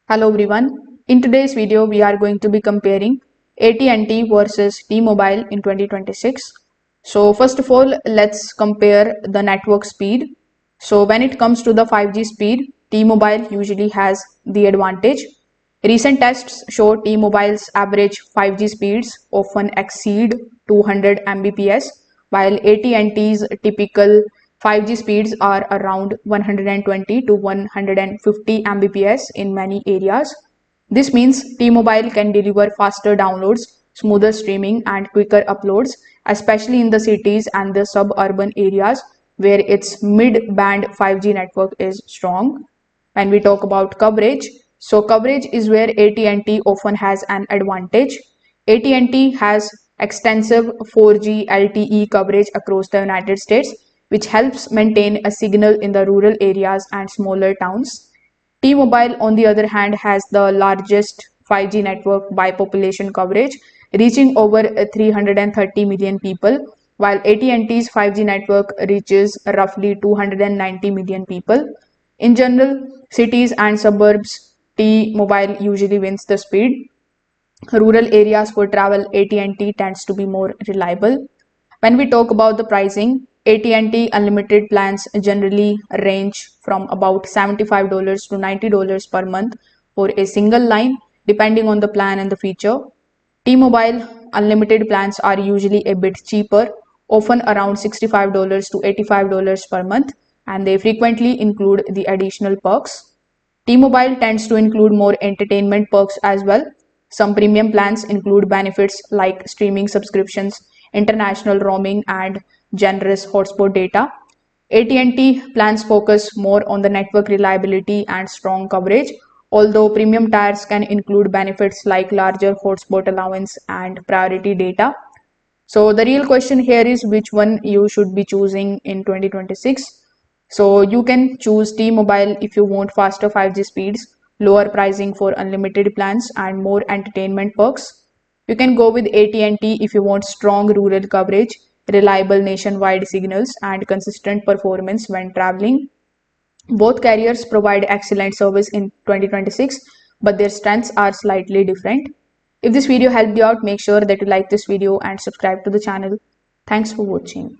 Hello everyone. In today's video, we are going to be comparing AT&T versus T-Mobile in 2026. So first of all, let's compare the network speed. So when it comes to the 5G speed, T-Mobile usually has the advantage. Recent tests show T-Mobile's average 5G speeds often exceed 200 Mbps, while AT&T's typical 5G speeds are around 120 to 150 Mbps in many areas. This means T-Mobile can deliver faster downloads, smoother streaming, and quicker uploads, especially in the cities and the suburban areas where its mid-band 5G network is strong. When we talk about coverage, so coverage is where AT&T often has an advantage. AT&T has extensive 4G LTE coverage across the United States, which helps maintain a signal in the rural areas and smaller towns. T-Mobile, on the other hand, has the largest 5G network by population coverage, reaching over 330 million people, while AT&T's 5G network reaches roughly 290 million people. In general, cities and suburbs, T-Mobile usually wins the speed. Rural areas for travel, AT&T tends to be more reliable. When we talk about the pricing, AT&T unlimited plans generally range from about $75 to $90 per month for a single line, depending on the plan and the feature. T-Mobile unlimited plans are usually a bit cheaper, often around $65 to $85 per month, and they frequently include the additional perks. T-Mobile tends to include more entertainment perks as well. Some premium plans include benefits like streaming subscriptions, international roaming, and generous hotspot data. AT&T plans focus more on the network reliability and strong coverage, although premium tiers can include benefits like larger hotspot allowance and priority data. So the real question here is which one you should be choosing in 2026. So you can choose T-Mobile if you want faster 5G speeds, lower pricing for unlimited plans, and more entertainment perks. You can go with AT&T if you want strong rural coverage, reliable nationwide signals, and consistent performance when traveling. Both carriers provide excellent service in 2026, but their strengths are slightly different. If this video helped you out, make sure that you like this video and subscribe to the channel. Thanks for watching.